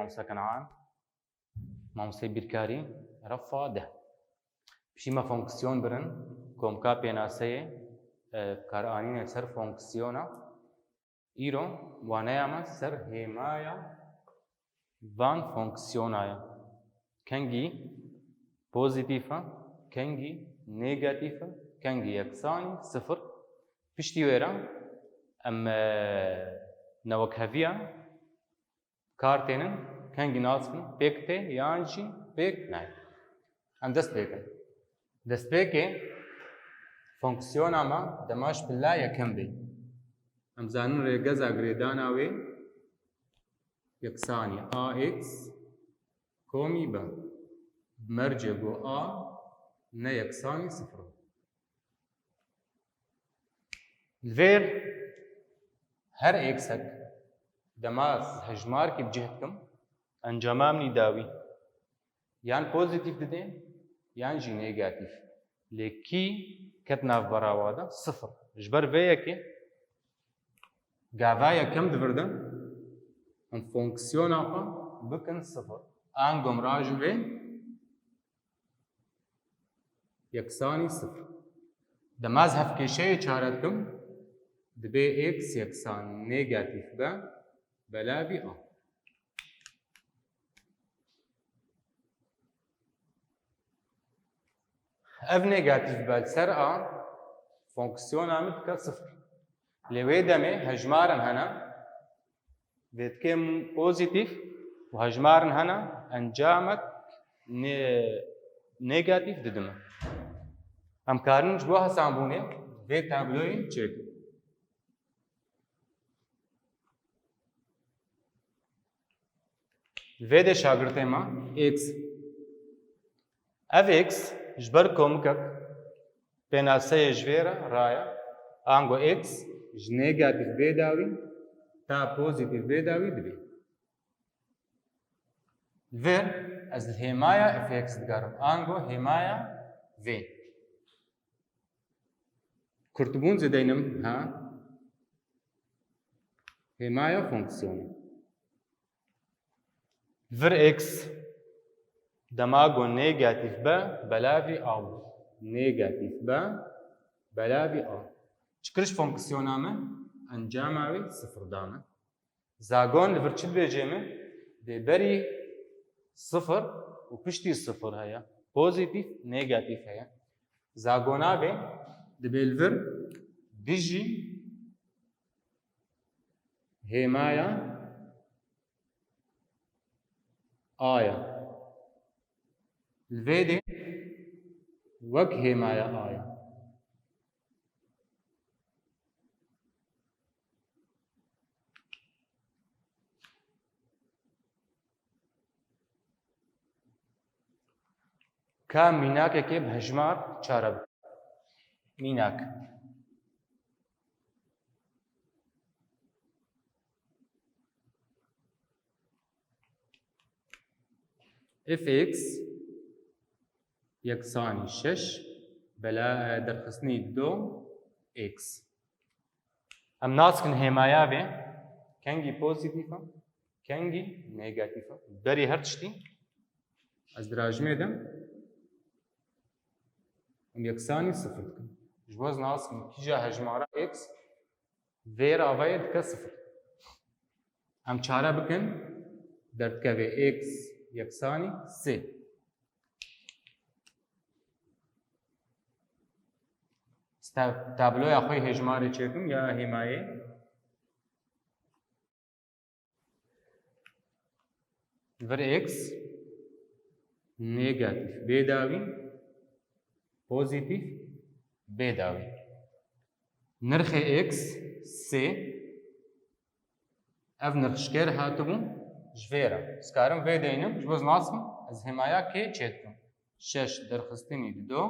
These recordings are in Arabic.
مامۆستا کەنعان مامۆستای بیرکاری رەفا ده پشیمە فۆنکسیۆن برن کۆمکا پێناسەیە کارئانینە سەر فۆنکسیۆنە ئیرۆ وانەیەمە سەر هێمایە van فۆنکسیۆنایە کەنگی پۆزیتیفە کەنگی نێگاتیفە کەنگی یەکسانی سفر پشتی وێرە ئەم نەوەک هەڤیە کار تێنن کەنگی ناسکن پێک تێ یانجی پێک نایە ئەم دەستپێکێ فۆنکسیۆنامە دەماش پلا یەکەم بێ ئەم زانن ڕێگەزا گرێداناوێ یەکسانی AX کۆمی بە مەرجێ بۆ A نە یەکسانی سفر لێر هەر ئێکسەک دەماز هەژمارکی بجێ بکەم ئەنجامامنی داوی یان پۆزیتیف دەدێ یان ژی نێگاتیف لێکی کەت ناو بەراوادە سفر ji ber vê yekê gava yekem divirde em fonksiyona xwe bikin sifir an gomra ji vê yeksanî sifir demaz hevkêşeyê çare dikim dibe x yeksan nêgatîf be belavî a ev nêgatîf be li ser a fonksiyona min dike sifir lê wê demê hejmarin hene vê dike pozîtîf û hejmarin hene encamek nêgatîf didime em karin ji bo hesanbûnê vê tabloyê çêkin vê de şagirtê me x ev x ji ber komikek pênaseyê ji vê re raya ango x ji nêgatîf vê dawî ta pozîtîf vê dawî dibe vê ez li hêmaya fx digarim ango hêmaya vê kurtibûn zêdeynim ha hêmaya fonksiyonê vir x dema got nêgatîf be belavî a nêgatîf be belavî a çi kiriş fonksiyona me encama wê sifir dame zagon li vir çi dibêje min bêberî sifir û piştî sifir heye pozîtîf nêgatîf heye zagona wê dibe li vir bijî hêmaya aya li vê de wek hêmaya aya ka mînakekê bi hejmar çare bike mînak fx yeksanî şeş bela derxistinî do x em naskin hêmaya vê kengî pozîtîf e kengî nêgatîf e berî her tiştî ez dirajimê de em yeksanî sifir dikim ji bo ez naskin kîja hejmara x vê ravayê dike sifir em çare bikin derdikeve x yeksanî sê tabloya xwe hejmarê çêkim ya hêmayê vir x nêgatîf bê dawî pozîtîf bê dawî nirxê x sê ev nirxişkêr hatibû ji vê re ez karim vê deynim ji bo ez naskim ez hêmaya kê çê dikim şeş derxistinî do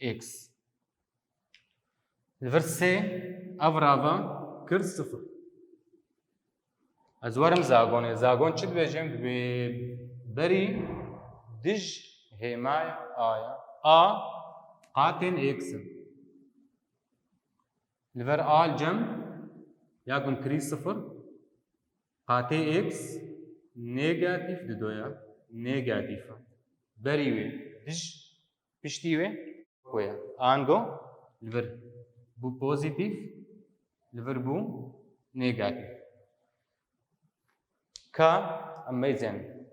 x li vir sê ev rava kir sifir ez werim zagonê zagon çi dibêjim dibe berî dij hêmaya aya a qatên x in li ver a cem ya gun kirî sifir qatê x نيجاتيف ددويا نيجاتيف بريوي دج بشتيوي كويا انغو الفر بو بوزيتيف الفر بو نيجاتيف كا اميزن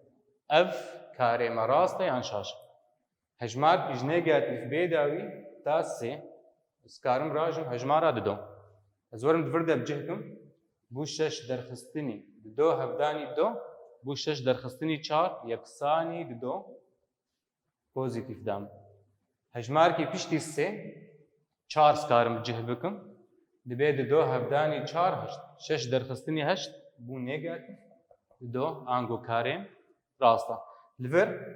اف كاري مراسطة عن شاشة هجمار بيج نيجاتيف بيداوي تاسي سكارم راجم هجمارا ددو ازورم دفردا بجهكم بو شش درخستني ددو هفداني دو بو شش درخستني چار يكساني ددو بوزيتيف دام هجمار كي بيشتي سي چار سكارم بجه بكم دبي ددو هفداني چار هشت شش درخستني هشت بو نيجاتيف ددو انغو كارين راستا لفر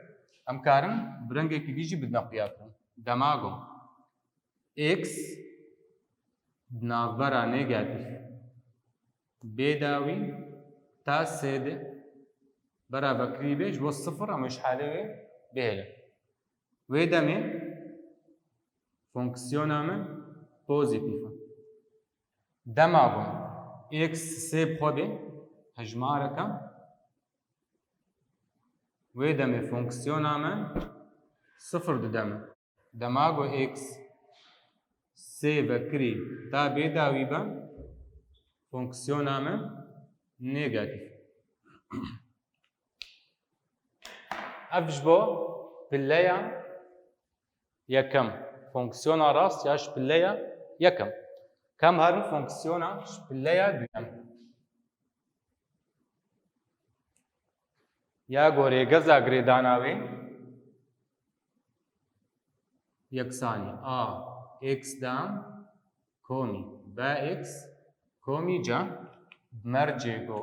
ام كارم برنگي كي ديجي بدنا قياكم دماغو اكس نافبرا نيجاتيف بيداوي تا سيد برا بكريبش بو الصفر مش حالوي بهلا ويدا من فونكسيونا من بوزيتيفا دماغو اكس سيب خودي هجماركا ويدا من فونكسيونا من صفر ددم دماغو اكس سي بكري تا بيداوي با فونكسيونا من نيجاتيف افجبو بالليا يكم فونكسيونا راست ياش بالليا يكم كم هارن فونكسيونا بالليا دوام يا غوري غزا غريداناوي يكساني اكس دام كومي با اكس كومي جا مرجعو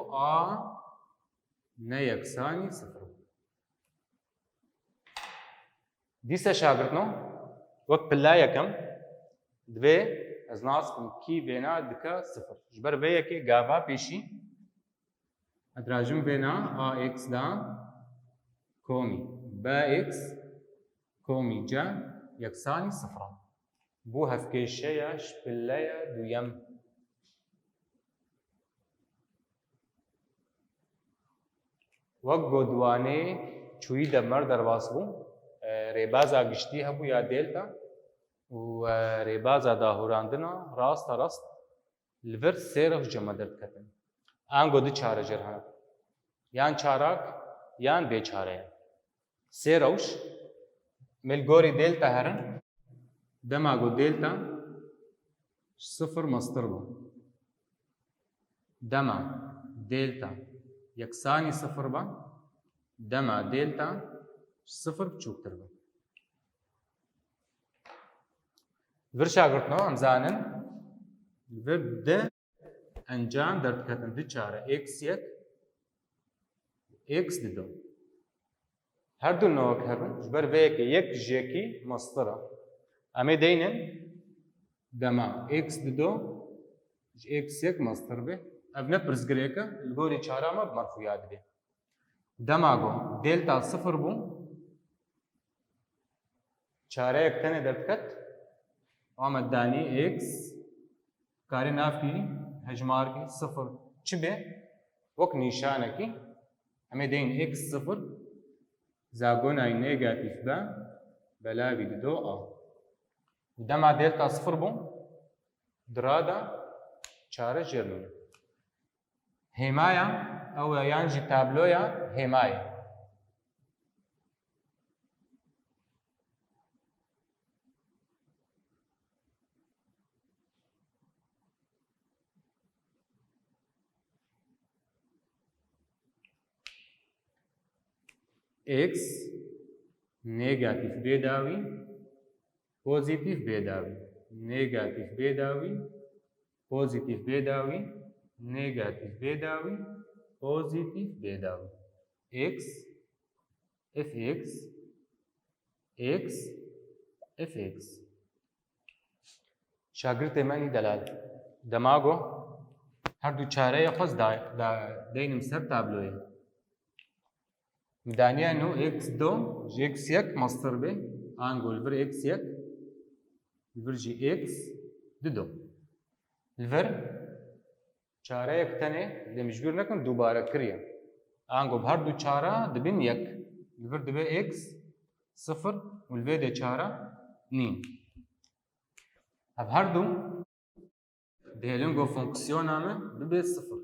نه يكساني صفر ديسا شاگردنو وقت بالله يكم دبي از ناسكم كي بينا دكا صفر جبر بيه كي غافا بيشي ادراجم بينا اكس دام كومي با اكس كومي جا يكساني صفر بو هفكيشياش بالله دويم وقت قدواني چوي دمر درواسبو ريبازا گشتي هبو يا دلتا و ريبازا داهوراندنا راست راست الفر سيرف جمع درد كتن آنگو دي چاره جرها يان چاراك يان بي چاره سيروش ملغوري دلتا هرن دماغو دلتا صفر مصدر بو دما دلتا يكساني صفر با دما دلتا صفر بچوكتر با ور شاگردنو ام زانن ور ده انجام در بکتن دی چاره اکس یک اکس دو هر دو نوک هرن جبر ویک یک جيكي مصدره امي دينن دما اكس دو اكس یک مصدر به ابنا برزگريكا الگوري چاره ما بمرفوعات به دماغو دلتا صفر بو چاره یک تنه در بکت آمد دانی اکس کاری ناف کی هجمار کی صفر چی به وک نشانه کی همه دین اکس صفر زاگونای نيجاتيف با بلاوي دو دما دلتا صفر بو درادا چاره جرمون حماية او يانجي تابلويا حماية x نيجاتيف بيداوي بوزيتيف بيداوي نيجاتيف بيداوي بوزيتيف بيداوي نيجاتيف بيداوي بوزيتيف بيداوي x fx x fx شاگرد منی دلال دماغو هر دو چاره خود داینم سر تابلوه مدانية انه اكس دو جي اكس يك مصدر به انقول الفر اكس يك الفر جي اكس دو الفر چاره يك تنه اللي مجبور نكن دوباره كريا انگو بهر دو چاره دبین یک الفر دبه اکس صفر والفي دي چاره نين هب هر دو دهلنگو فونكسيون نامه دبه صفر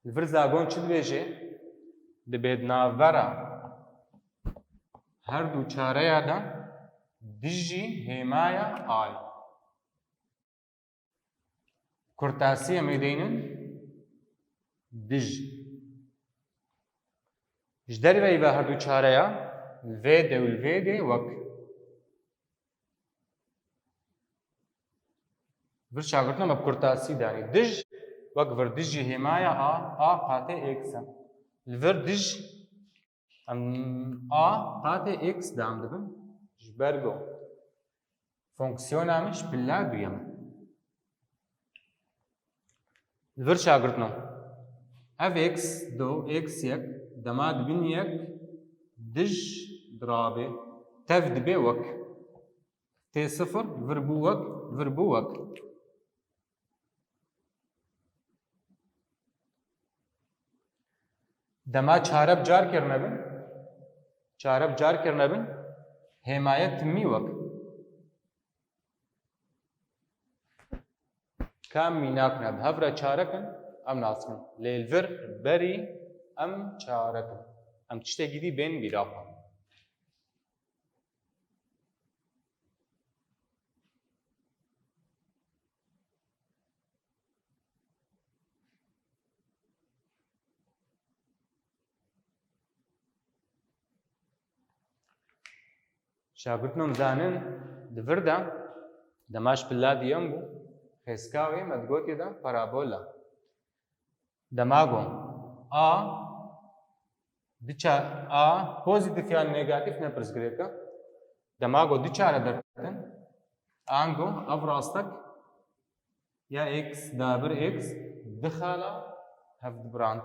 الفر زاگون چی دبیجه دبه ناورا هر دو چاره یادا دجی همایا آی کرتاسی میدینن دج جدری وی به هر دو چاره یا الفيدي والفيدي وك فر شاگردنا مب کرتاسی دانی دج وك فر دجی همایا آ قاطع اکسا الفر دج ام آ قاطع اکس دام دبن جبرگو فونكسيون نامش بلا دویم الفر شاگردنا اف اكس دو اكس يك دماد بين يك دج درابه تف دبي وك تي صفر فربو وك فربو وك دما چارب جار کرنا بن چارب جار کرنا بن حمایت تمی وك كام ميناكنا بهفرة چاركن ام ناسكن للفر بري ام چاركن ام تشتا جدي بين براقا شاگردنم زانن دفردا دماش بلا ديامبو خسكاوي مدغوتي دا بارابولا دماغو ا دچا ا پوزيتيف یا نيجاتيف نپرس گريكا دماغو دچاره درتن انگو افراستك يا اكس دابر اكس دخالا هفد بران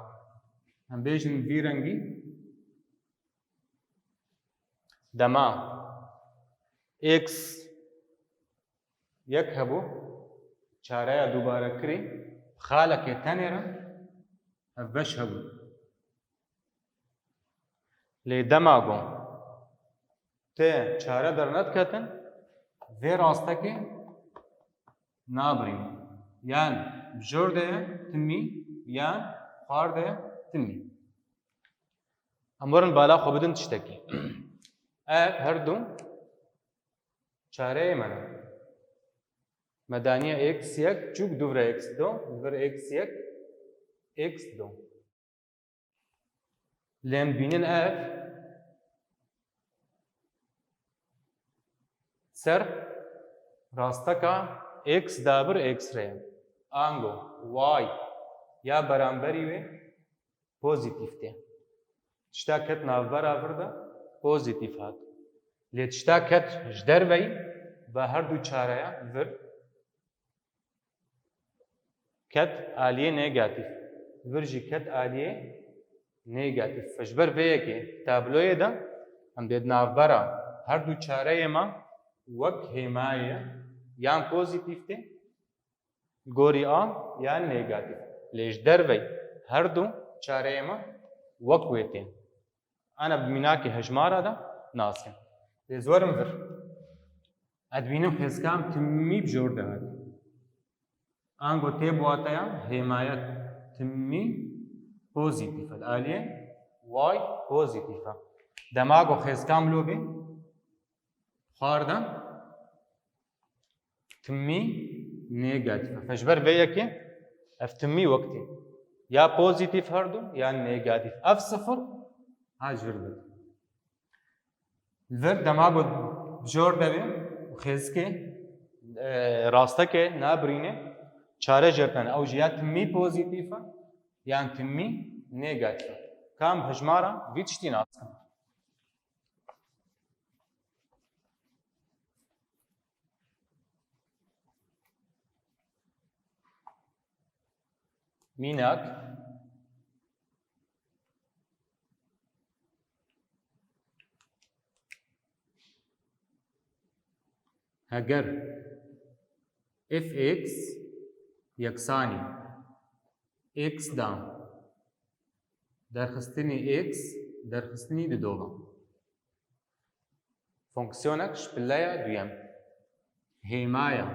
هم بيجن بيرنگي دما اكس یک هبو چاره دوباره کری خالك تنرا هفش هبو لی دماغو ته چاره در ند کتن وی راسته که نابریم یان بجور ده تمی یان خوار ده تمی امورن بالا خو بدن تشتکی هر دو چاره منه مدانية x يك چوك دوبرا x دو دوبرا x يك x دو لين بينن f سر راستكا x دابر x ريم آنگو y یا برانبری و پوزیتیف ده تشتا کت نافبر آورده پوزیتیف هات لی تشتا کت جدر وی و هر دو چاره ور كت آلية نيجاتيف فرجي كت آلية نيجاتيف فجبر بيكي تابلوية ده هم بدنا برا هر دو چاره ما وك حماية يان پوزيتيف ته گوري يان نيجاتيف ليش دروي هر دو چاره ما وك ويتين انا بمناكي هجمارة ده ناسم لزورم فر ادبينم حزكام تمي بجور ده هاد انگو تی بواتایا حمایت تمی پوزیتیفه الآلیه وای پوزیتیفه دماغو خیزکام لو بی خاردن تمی نيجاتيف فجبر بيا كي اف تمي وقتي يا بوزيتيف هردو يا نيجاتيف اف صفر ها جربت الفر دماغو بجور دبي خيزكي راستكي نابرينه چاره جرتن او جيا تمي بوزيتيفا يعني تمي نيجاتيفا كام هجمارا فيتشتي ناسكن ميناك هجر اف اكس يكساني x دام درخستني x درخستني ددوبا فونكسيونك شبلايا دويام هيمايا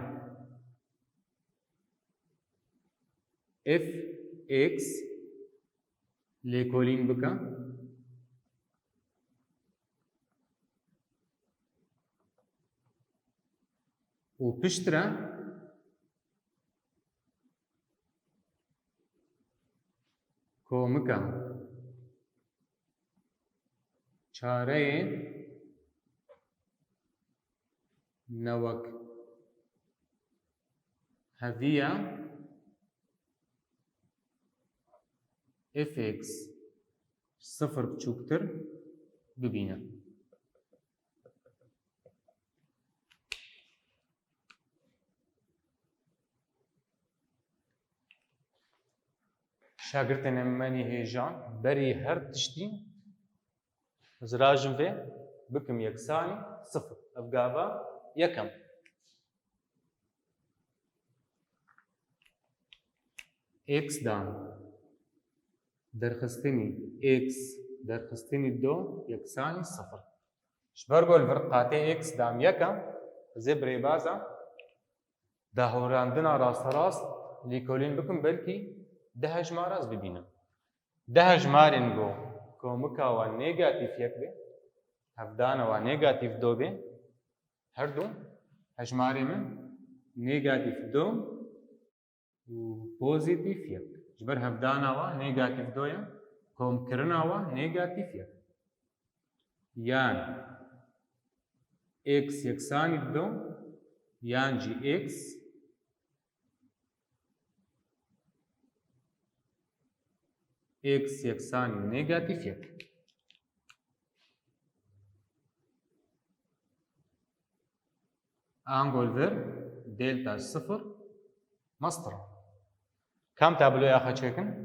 f x ليكولين بكا وبشترا كومكا چارين نوك هذيا fx صفر بچوكتر ببينا شاگردن منی هیجان بری هر تشتی زراجم في بكم يكساني صفر افقابا يكم اكس دان درخستني اكس درخستني دو يكساني صفر شبرقو الفرقاتي اكس دام يكم زبري بازا دهوراندنا راست راست ليكولين بكم بلكي ده هجماراز ببينم ده هجمارين جو كومكا و نيجاتيف يكبه هفدانا و نيجاتيف دو به هر دو هجماري من نيجاتيف دو و بوزيتيف يك جبر هفدانا و نيجاتيف دو يا كوم كرنا و نيجاتيف يك يان اكس يكساني دو يان جي اكس x يكساني نيجاتيف يك انقول فر دلتا صفر مسطرة كم تابلو يا اخي تشيكن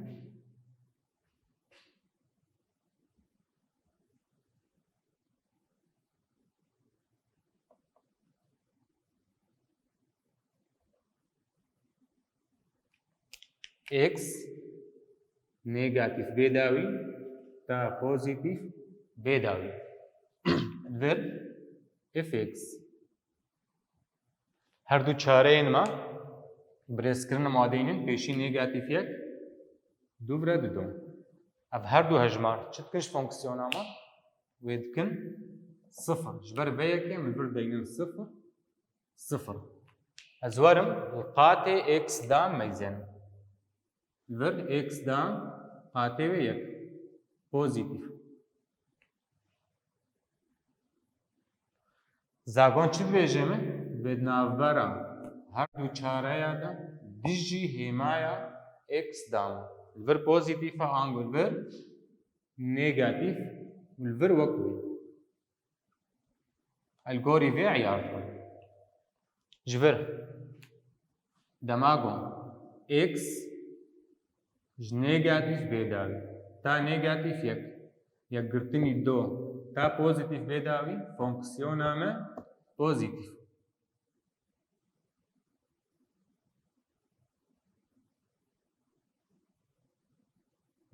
x نيجاتيف بيداوي تا بوزيتيف بيداوي فر fx هر دو چارين ما بريسكرن مادينين بيشي نيجاتيف يك دو برا دو اف هر دو هجمار چتكش فونكسيونا ما ويدكن صفر جبر بيكي من بر بينن صفر صفر ازورم القاتي اكس دام ميزان فر اكس دام قاتي ويك بوزيتيف زاغون چی بيجيمه بدنافبرا هر دو چاره دا ديجي هيمايا اكس دام الفر بوزيتيف انغ الفر نيجاتيف والفر وكوي الجوري في عيار جبر دماغو اكس نيجاتيف بيداوي تا نيجاتيف يك قرتني دو تا بوزيتيف بيداوي فونكسيونا ما بوزيتيف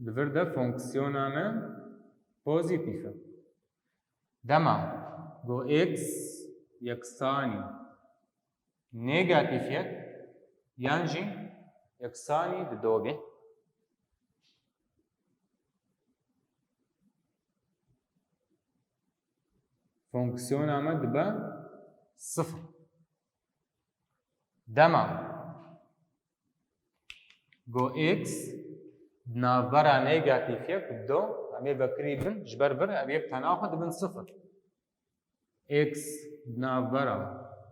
الفر ده فونكسيونا ما بوزيتيف دما جو اكس يكساني نيجاتيف يك يانجي يكساني ددوبي فونكسيون عمد با صفر دما جو اكس نافبرا نيجاتيف يك دو امي بكري بن جبر بر ابي تناخذ بن صفر اكس نافبرا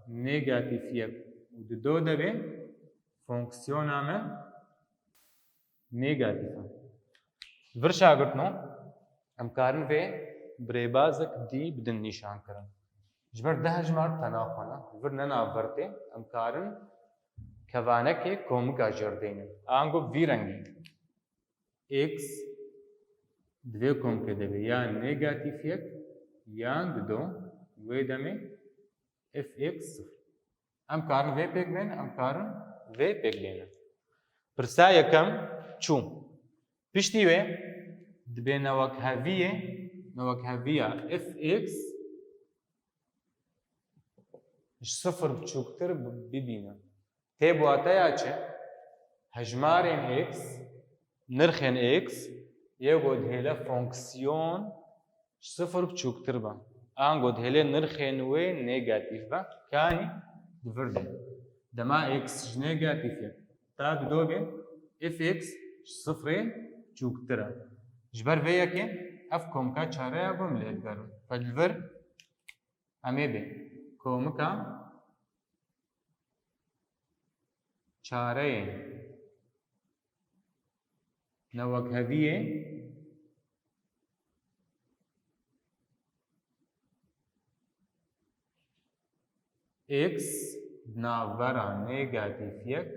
نيجاتيف يك ودو دبي فونكسيون عمد نيجاتيف برشا قلتنو امكارن في بريبازك دي بدن نشان كرن جبر ده هجمار تناخنا ورنا نافرته امكارن كوانك كومكا جردين انغو فيرنگي x دو كوم كده يا نيجاتيف يك يا دو ويدمي اف اكس امكارن في بيجمن امكارن في بيجلين برسا يكم چوو پشتی وێ دبێ نەوەک هەڤیە fx صفر بچووکتر ببینە تێبواتەیە چێ هەژمارێن x نرخێن x یەکۆ دهێلە فۆنکسیۆن صفر بچووکتر بە ئانگۆ دهێلێ نرخێن وێ نێگاتیڤ بە کانی دڤردێ دەما x نێگاتیڤە تا دۆبێ fx صفرێ بچووکترە ji ber vê yekê ev komka çareya bim lê digerin fedivir emê bê komika çareyên newekheviyê x navbera negatif yek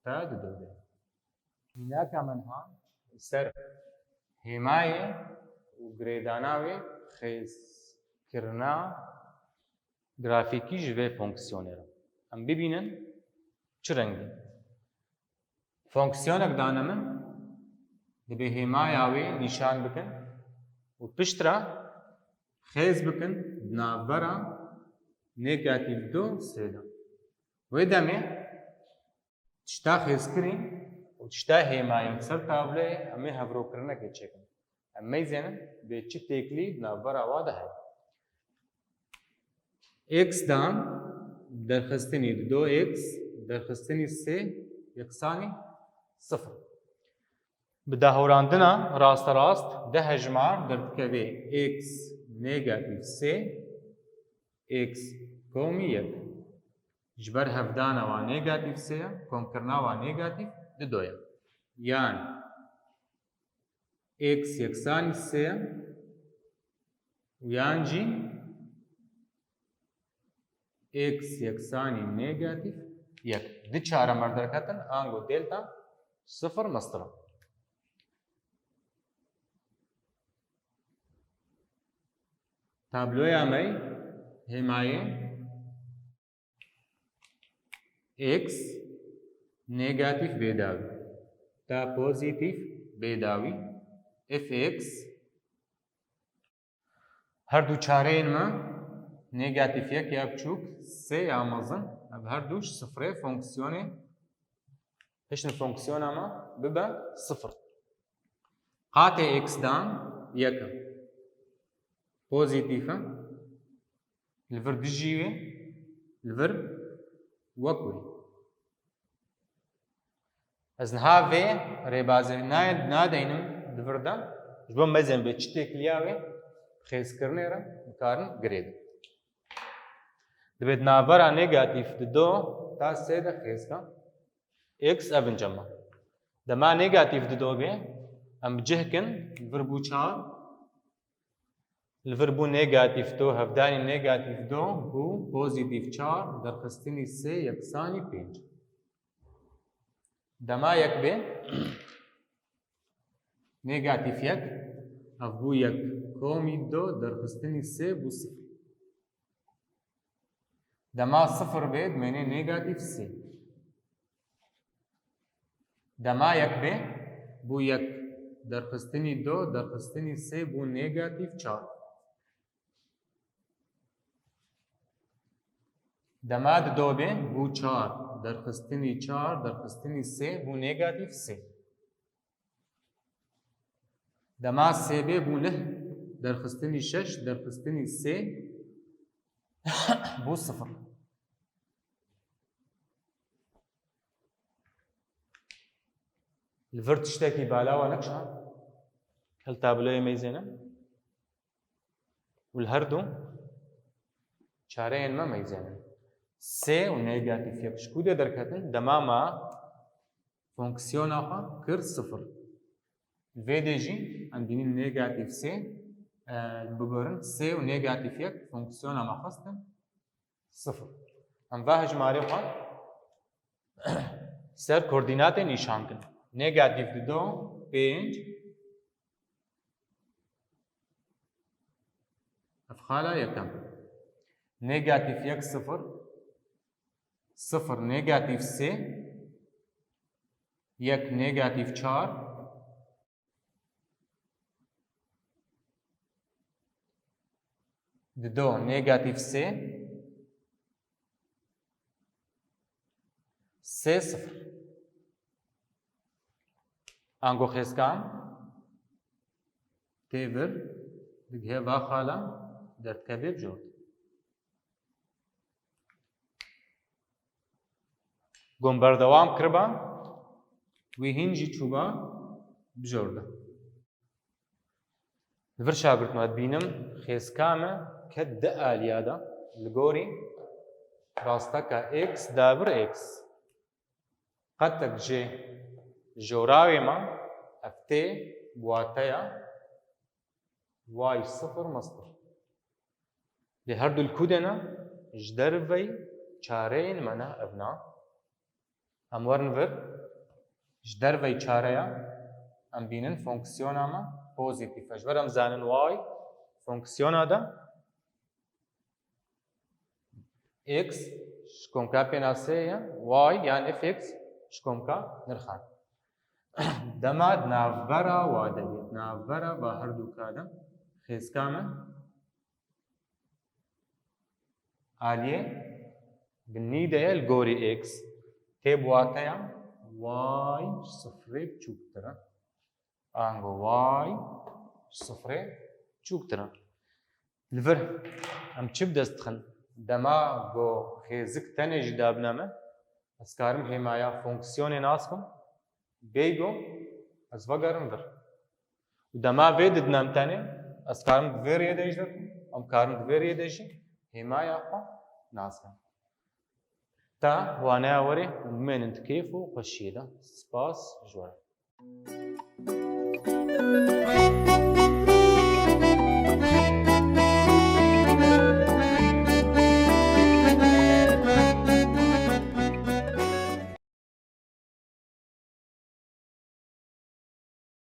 te didome. Mînaka min ha ser hêmayê û girêdana wê xêzkirina grafîkî ji vê fonksiyonê re. Em bibînin çi rengî. Fonksiyonek dane min dibê hêmaya wê nîşan bikin û pişt re xêz bikin di navbera negatif 2 sê de. Wê demê tişta xêzkirî û tişta hêmayî ser tabloyê em ê hevrokirinekê çêkin. Em meyzênin bê çi têkilî di navbera wa de heye. X dan derxistinî 2x derxistinî sê yeksanî sıfır. Bi dahorandina rasterast de hejmar derdikeve x negatif sê x komî yek. Ji ber hevdana wa negatif sê ye komkirina wa negatif di doye. Yani x yeksanî sê ye yan jî x yeksanî negatif yek. Di çaremer derketin ango delta sıfır mestura. Tabloya me hêmayê x negatif bêdawî ta pozitif bêdawî fx her du çareyên me negatif yek ya biçûk sê ya mezin ev her duş sıfırê fonksiyonê piştî fonksiyona me bibe sıfır. Qatê x dan yek e pozitif e li vir dijî wê li vir wek wê. Ez niha vê rêbazî nadeynim di vir de ji bo mezên bê çi têkiliya wê xêzkirinê re dikarin girêdin. Dibê di navbera negatif di do ta sê de xêzka x ev incema. Dema negatif di do bê em bicihkin li vir bû çar li vir bû negatif do hevdanî negatif do bû pozitif çar derxistinî sê yeksanî pênc. Dema yek bê negatif yek ev bû yek komî do derxistinî sê bû sıfır. Dema sıfır bê dimêne negatif sê. Dema yek bê bû yek derxistinî do derxistinî sê bû negatif çar. Dema di do bê bû çar derxistinî çar derxistinî sê bû negatif sê. Dema sê bê bû neh derxistinî şeş derxistinî sê bû sıfır. Li vir tiştekî balawa nekşan hil tabloyê meyzêne û li her du çareyên me meyzêne. Sê û negatif yek ji ku de derketin dema me fonksiyona xwe kir sıfır. Vê de jî em bînin negatif sê bigorin sê û negatif yek fonksiyona me xwestin sıfır. Em va hejmarê xwe ser koordînatê nîşan kin. Negatif di do pênc ev xala yekem. Negatif yek sıfır sıfır negatif sê 1 نيجاتيف 4 2 نيجاتيف 3 0 انگو خیسکام تیبر دیگه با خالا در کبیب جورد گم بردوام کربا وی هنجی چوبا بجورده الفر شاگرد ماد بینم خیسکامه که ده آلیادا لگوری راستا که اکس دابر اکس قد تک جه جوراوی ما افته بواتایا واي 0 مصدر لهردو الكودنا جدر في چارين منا ابنا ام ورنفر جدر في چاريا ام بينن فونكسيونا ما بوزيتيف اجبر ام زانن واي فونكسيونا دا اكس شكون كا بيناسيا واي يعني اف اكس شكون كا نرخان دماد نافبرا وادبيت نافبرا بهردو كادا خيسكامه آلیه بالنيدة الجوري إكس تيب واتيا واي صفري بچوكترا آنگو واي صفري بچوكترا الفر ام چب دستخن دما گو خيزك تاني جدابنامه اسكارم همايا فونكسيوني ناسكم بيگو از وگرم در دما ويد دنام تاني اسكارم دوير يديش دركم ام كارم دوير يديش همايا خو ناسكم تا وانا وري من انت كيفو قشيده سباس جوار